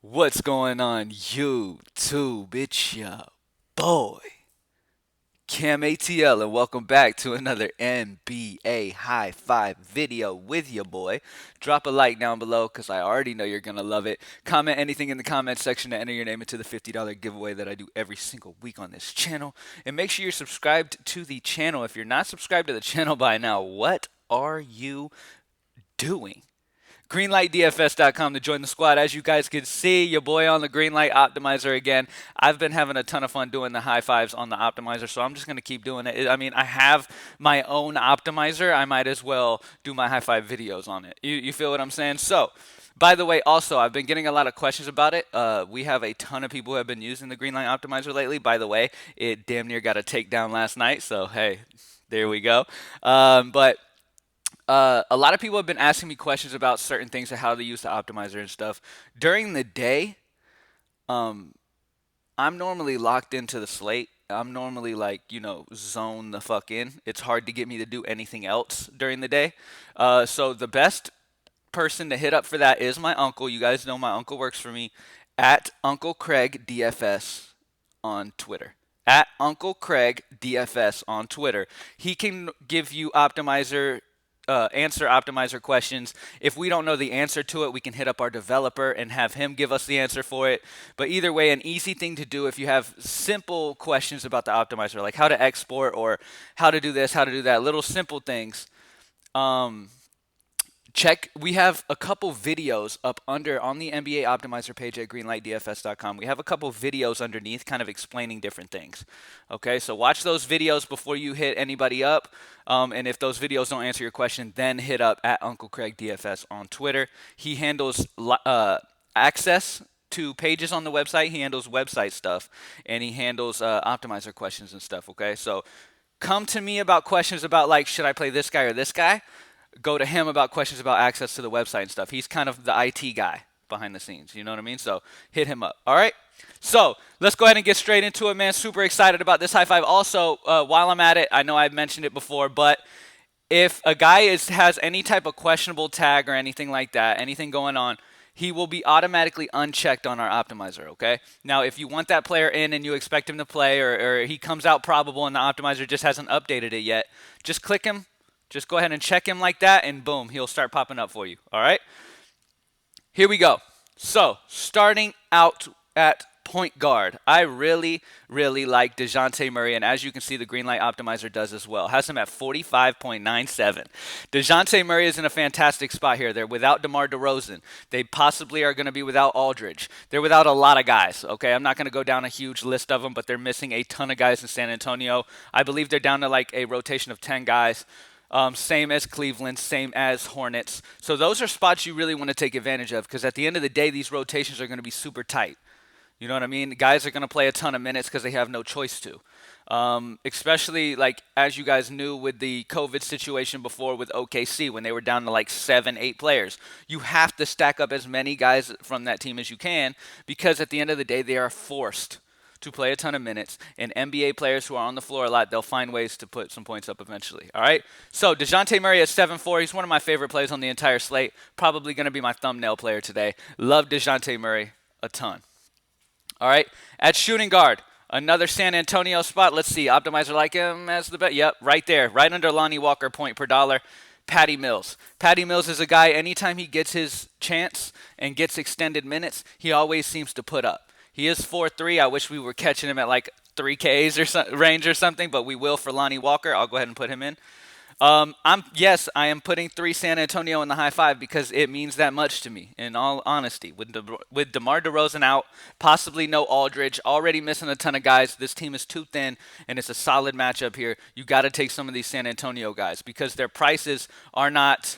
What's going on YouTube? It's your boy, CamATL, and welcome back to another NBA High Five video with your boy. Drop a like down below because I already know you're going to love it. Comment anything in the comment section to enter your name into the $50 giveaway that I do every single week on this channel. And make sure you're subscribed to the channel. If you're not subscribed to the channel by now, what are you doing? GreenlightDFS.com to join the squad. As you guys can see, your boy on the Greenlight Optimizer again. I've been having a ton of fun doing the high fives on the optimizer, so I'm just going to keep doing it. I mean, I have my own optimizer. I might as well do my high five videos on it. You feel what I'm saying? So, by the way, also, I've been getting a lot of questions about it. We have a ton of people who have been using the Greenlight Optimizer lately. By the way, it damn near got a takedown last night, so hey, there we go. But a lot of people have been asking me questions about certain things and how to use the optimizer and stuff. During the day, um, I'm normally locked into the slate. I'm normally like, zone the fuck in. It's hard to get me to do anything else during the day. So the best person to hit up for that is my uncle. You guys know my uncle works for me at Uncle Craig DFS on Twitter. At Uncle Craig DFS on Twitter. He can give you answer optimizer questions. If we don't know the answer to it, we can hit up our developer and have him give us the answer for it. But either way, an easy thing to do if you have simple questions about the optimizer, like how to export or how to do this, how to do that, little simple things. Um, we have a couple videos up under on the NBA optimizer page at greenlightdfs.com. We have a couple videos underneath kind of explaining different things. Okay, so watch those videos before you hit anybody up. And if those videos don't answer your question, then hit up at Uncle Craig DFS on Twitter. He handles access to pages on the website. He handles website stuff, and he handles optimizer questions and stuff. Okay, so come to me about questions about, like, should I play this guy or this guy? Go to him about questions about access to the website and stuff. He's kind of the IT guy behind the scenes. You know what I mean? So hit him up. All right. So let's go ahead and get straight into it, man. Super excited about this high five. Also, while I'm at it, I know I've mentioned it before, but if a guy has any type of questionable tag or anything like that, anything going on, he will be automatically unchecked on our optimizer, okay? Now, if you want that player in and you expect him to play, or he comes out probable and the optimizer just hasn't updated it yet, just click him, just go ahead and check him like that, and boom, he'll start popping up for you, all right? Here we go. So, starting out at point guard, I really, really like DeJounte Murray, and as you can see, the Greenlight Optimizer does as well. Has him at 45.97. DeJounte Murray is in a fantastic spot here. They're without DeMar DeRozan. They possibly are going to be without Aldridge. They're without a lot of guys, okay? I'm not going to go down a huge list of them, but they're missing a ton of guys in San Antonio. I believe they're down to like a rotation of 10 guys. Same as Cleveland, same as Hornets. So those are spots you really want to take advantage of because at the end of the day, these rotations are going to be super tight. You know what I mean? Guys are going to play a ton of minutes because they have no choice to. Especially like as you guys knew with the COVID situation before with OKC when they were down to like 7, 8 players. You have to stack up as many guys from that team as you can because at the end of the day, they are forced to play a ton of minutes, and NBA players who are on the floor a lot, they'll find ways to put some points up eventually. All right? So DeJounte Murray at 7'4". He's one of my favorite players on the entire slate. Probably going to be my thumbnail player today. Love DeJounte Murray a ton. All right? At shooting guard, another San Antonio spot. Let's see. Optimizer like him as the bet. Yep, right there. Right under Lonnie Walker, point per dollar. Paddy Mills. Paddy Mills is a guy, anytime he gets his chance and gets extended minutes, he always seems to put up. He is 4'3". I wish we were catching him at like 3Ks or range or something, but we will for Lonnie Walker. I'll go ahead and put him in. I am putting 3 San Antonio in the high five because it means that much to me. In all honesty, with DeMar DeRozan out, possibly no Aldridge, already missing a ton of guys. This team is too thin, and it's a solid matchup here. You got to take some of these San Antonio guys because their prices are not.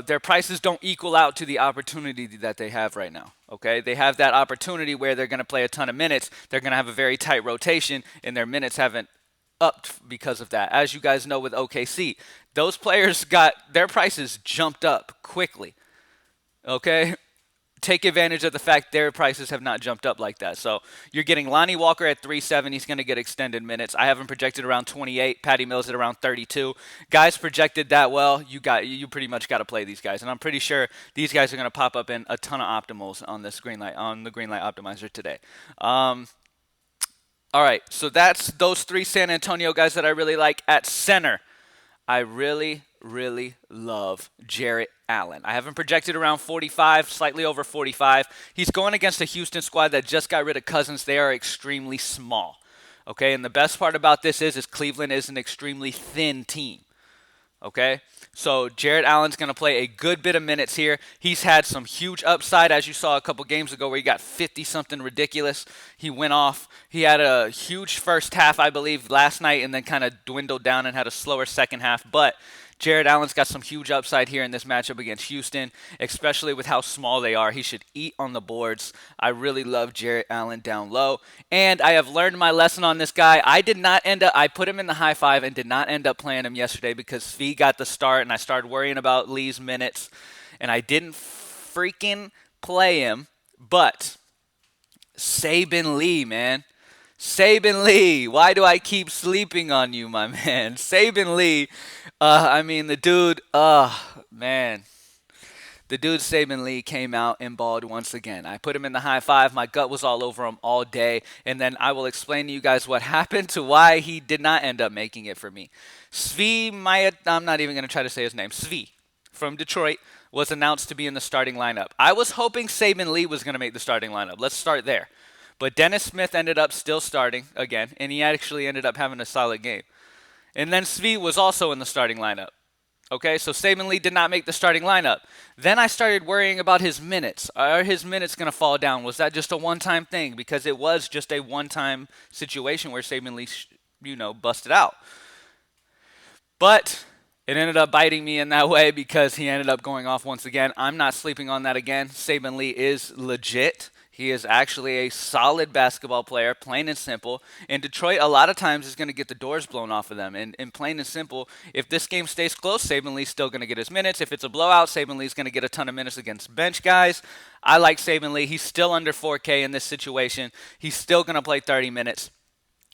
Their prices don't equal out to the opportunity that they have right now. Okay, they have that opportunity where they're going to play a ton of minutes. They're going to have a very tight rotation, and their minutes haven't upped because of that. As you guys know with OKC, those players got their prices jumped up quickly. Okay, take advantage of the fact their prices have not jumped up like that. So you're getting Lonnie Walker at 3.7. He's going to get extended minutes. I have him projected around 28. Paddy Mills at around 32. Guys projected that well. You pretty much got to play these guys, and I'm pretty sure these guys are going to pop up in a ton of optimals on this the Greenlight optimizer today. All right, so that's those three San Antonio guys that I really like. At center, I really, really love Jarrett Allen. I have him projected around 45, slightly over 45. He's going against a Houston squad that just got rid of Cousins. They are extremely small. Okay, and the best part about this is Cleveland is an extremely thin team. Okay, so Jarrett Allen's going to play a good bit of minutes here. He's had some huge upside, as you saw a couple games ago, where he got 50-something ridiculous. He went off. He had a huge first half, I believe, last night, and then kind of dwindled down and had a slower second half. But Jarrett Allen's got some huge upside here in this matchup against Houston, especially with how small they are. He should eat on the boards. I really love Jarrett Allen down low. And I have learned my lesson on this guy. I put him in the high five and did not end up playing him yesterday because Fee got the start and I started worrying about Lee's minutes. And I didn't freaking play him. But Sabin Lee, man. Sabin Lee, why do I keep sleeping on you, my man? Sabin Lee, the dude, man. The dude Sabin Lee came out and balled once again. I put him in the high five. My gut was all over him all day. And then I will explain to you guys what happened to why he did not end up making it for me. I'm not even going to try to say his name. Svi from Detroit was announced to be in the starting lineup. I was hoping Sabin Lee was going to make the starting lineup. Let's start there. But Dennis Smith ended up still starting again, and he actually ended up having a solid game. And then Svi was also in the starting lineup. Okay, so Sabin Lee did not make the starting lineup. Then I started worrying about his minutes. Are his minutes going to fall down? Was that just a one-time thing? Because it was just a one-time situation where Sabin Lee, busted out. But it ended up biting me in that way because he ended up going off once again. I'm not sleeping on that again. Sabin Lee is legit. He is actually a solid basketball player, plain and simple. And Detroit, a lot of times, is going to get the doors blown off of them. And plain and simple, if this game stays close, Sabin Lee's still going to get his minutes. If it's a blowout, Sabin Lee's going to get a ton of minutes against bench guys. I like Sabin Lee. He's still under 4K in this situation. He's still going to play 30 minutes.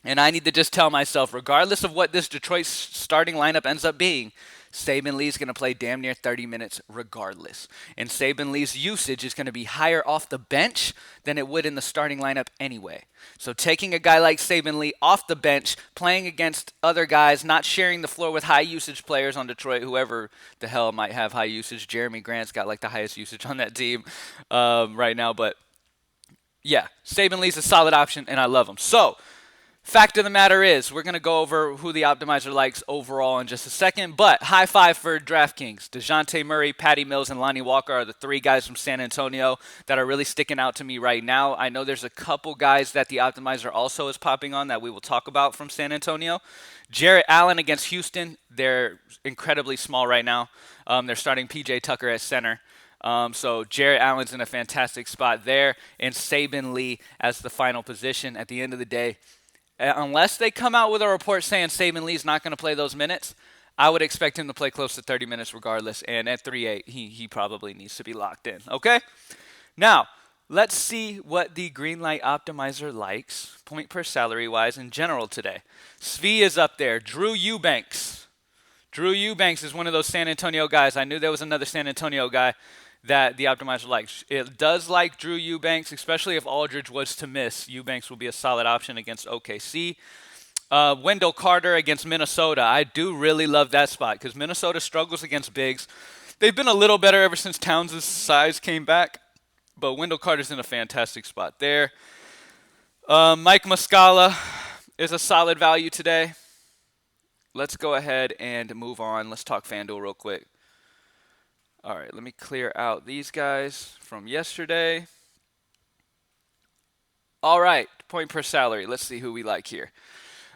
And I need to just tell myself, regardless of what this Detroit starting lineup ends up being, Sabin Lee's going to play damn near 30 minutes regardless. And Sabin Lee's usage is going to be higher off the bench than it would in the starting lineup anyway. So taking a guy like Sabin Lee off the bench, playing against other guys, not sharing the floor with high usage players on Detroit, whoever the hell might have high usage. Jeremy Grant's got like the highest usage on that team right now. But yeah, Sabin Lee's a solid option and I love him. So fact of the matter is, we're going to go over who the optimizer likes overall in just a second, but high five for DraftKings. DeJounte Murray, Paddy Mills, and Lonnie Walker are the three guys from San Antonio that are really sticking out to me right now. I know there's a couple guys that the optimizer also is popping on that we will talk about from San Antonio. Jarrett Allen against Houston, they're incredibly small right now. They're starting PJ Tucker at center. So Jarrett Allen's in a fantastic spot there, and Sabin Lee as the final position. At the end of the day, unless they come out with a report saying Sabin Lee's not going to play those minutes, I would expect him to play close to 30 minutes regardless. And at 3.8, he probably needs to be locked in. Okay? Now, let's see what the Greenlight optimizer likes, point per salary wise in general today. Svi is up there. Drew Eubanks. Drew Eubanks is one of those San Antonio guys. I knew there was another San Antonio guy that the optimizer likes. It does like Drew Eubanks, especially if Aldridge was to miss. Eubanks will be a solid option against OKC. Wendell Carter against Minnesota. I do really love that spot because Minnesota struggles against bigs. They've been a little better ever since Towns' size came back, but Wendell Carter's in a fantastic spot there. Mike Muscala is a solid value today. Let's go ahead and move on. Let's talk FanDuel real quick. All right, let me clear out these guys from yesterday. All right, point per salary. Let's see who we like here.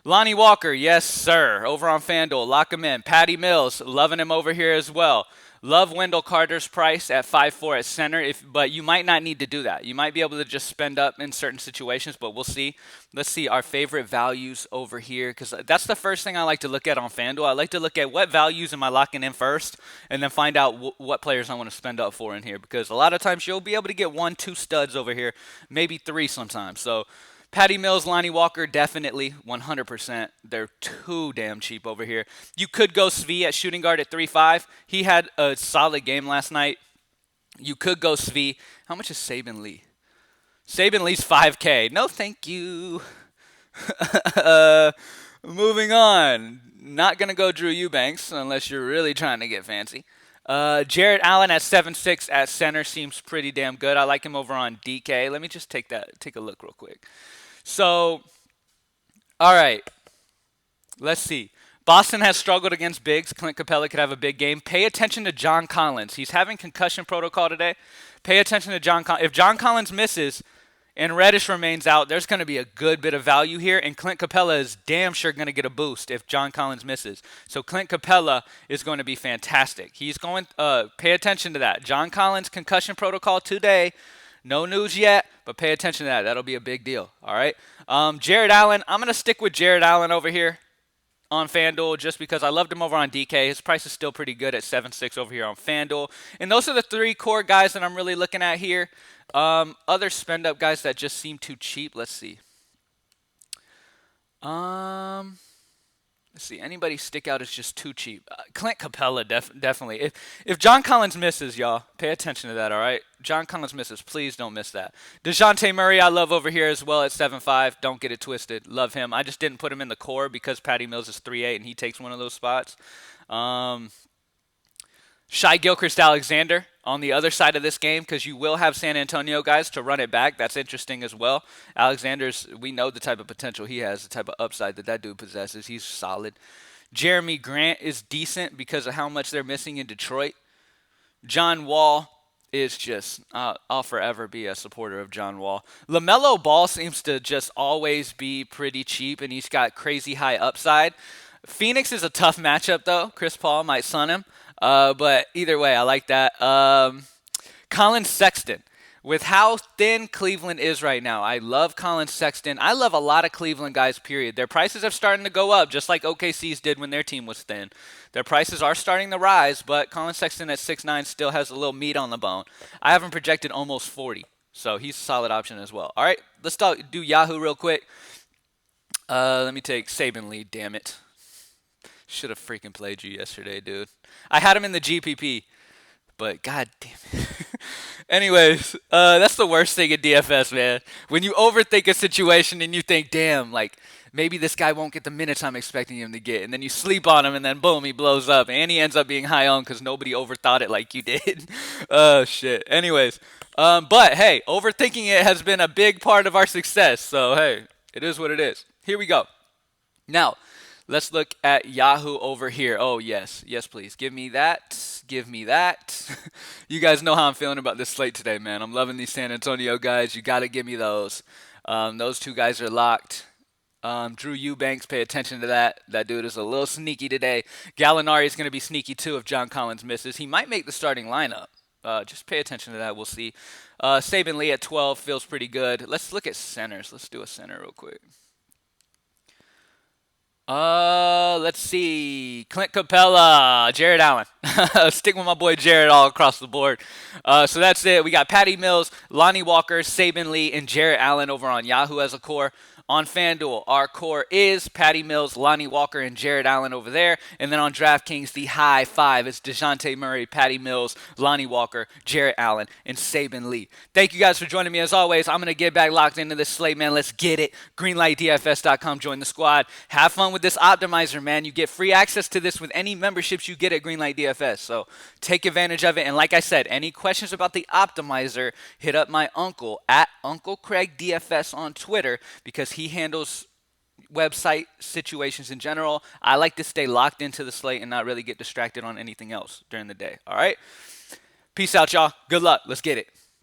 Lonnie Walker, yes, sir. Over on FanDuel, lock him in. Paddy Mills, loving him over here as well. Love Wendell Carter's price at 5.4 at center, but you might not need to do that. You might be able to just spend up in certain situations, but we'll see. Let's see our favorite values over here, because that's the first thing I like to look at on FanDuel. I like to look at what values am I locking in first, and then find out what players I want to spend up for in here, because a lot of times you'll be able to get 1, 2 studs over here, maybe 3 sometimes. So Paddy Mills, Lonnie Walker, definitely 100%. They're too damn cheap over here. You could go Svi at shooting guard at 3.5. He had a solid game last night. You could go Svi. How much is Sabin Lee? Sabin Lee's 5K. No, thank you. Moving on. Not going to go Drew Eubanks unless you're really trying to get fancy. Jarrett Allen at 7.6 at center seems pretty damn good. I like him over on DK. Let me just take a look real quick. So, all right, let's see. Boston has struggled against bigs. Clint Capella could have a big game. Pay attention to John Collins. He's having concussion protocol today. Pay attention to John Collins. If John Collins misses and Reddish remains out, there's going to be a good bit of value here, and Clint Capella is damn sure going to get a boost if John Collins misses. So Clint Capella is going to be fantastic. He's going pay attention to that. John Collins concussion protocol today. No news yet, but pay attention to that. That'll be a big deal. All right. Jarrett Allen. I'm going to stick with Jarrett Allen over here on FanDuel just because I loved him over on DK. His price is still pretty good at 7.6 over here on FanDuel. And those are the 3 core guys that I'm really looking at here. Other spend-up guys that just seem too cheap. Let's see. Let's see. Anybody stick out as just too cheap? Clint Capella, definitely. If John Collins misses, y'all, pay attention to that, all right? John Collins misses. Please don't miss that. DeJounte Murray, I love over here as well at 7.5. Don't get it twisted. Love him. I just didn't put him in the core because Paddy Mills is 3.8 and he takes one of those spots. Shai Gilchrist-Alexander on the other side of this game because you will have San Antonio guys to run it back. That's interesting as well. Alexander's, we know the type of potential he has, the type of upside that dude possesses. He's solid. Jeremy Grant is decent because of how much they're missing in Detroit. John Wall is just, I'll forever be a supporter of John Wall. LaMelo Ball seems to just always be pretty cheap, and he's got crazy high upside. Phoenix is a tough matchup, though. Chris Paul might sun him. But either way, I like that. Colin Sexton. With how thin Cleveland is right now, I love Colin Sexton. I love a lot of Cleveland guys, period. Their prices are starting to go up, just like OKC's did when their team was thin. Their prices are starting to rise, but Colin Sexton at 6'9" still has a little meat on the bone. I have him projected almost 40, so he's a solid option as well. All right, let's do Yahoo real quick. Let me take Sabin Lee, damn it. Should have freaking played you yesterday, dude. I had him in the GPP, but god damn it. Anyways, that's the worst thing in DFS, man. When you overthink a situation and you think, damn, like, maybe this guy won't get the minutes I'm expecting him to get. And then you sleep on him, and then boom, he blows up. And he ends up being high on because nobody overthought it like you did. Oh, shit. Anyways, but, hey, overthinking it has been a big part of our success. So, hey, it is what it is. Here we go. Now, let's look at Yahoo over here. Oh, yes. Yes, please. Give me that. Give me that. You guys know how I'm feeling about this slate today, man. I'm loving these San Antonio guys. You got to give me those. Those 2 guys are locked. Drew Eubanks, pay attention to that. That dude is a little sneaky today. Gallinari is going to be sneaky, too, if John Collins misses. He might make the starting lineup. Just pay attention to that. We'll see. Sabin Lee at 12 feels pretty good. Let's look at centers. Let's do a center real quick. Let's see. Clint Capella, Jarrett Allen. Stick with my boy Jarrett all across the board. So that's it. We got Paddy Mills, Lonnie Walker, Sabin Lee, and Jarrett Allen over on Yahoo as a core. On FanDuel, our core is Paddy Mills, Lonnie Walker, and Jarrett Allen over there. And then on DraftKings, the high 5 is DeJounte Murray, Paddy Mills, Lonnie Walker, Jarrett Allen, and Sabin Lee. Thank you guys for joining me as always. I'm going to get back locked into this slate, man. Let's get it. GreenlightDFS.com. Join the squad. Have fun with this optimizer, man. You get free access to this with any memberships you get at Greenlight DFS. So take advantage of it. And like I said, any questions about the optimizer, hit up my uncle at Uncle Craig DFS on Twitter because he handles website situations in general. I like to stay locked into the slate and not really get distracted on anything else during the day. All right? Peace out, y'all. Good luck. Let's get it.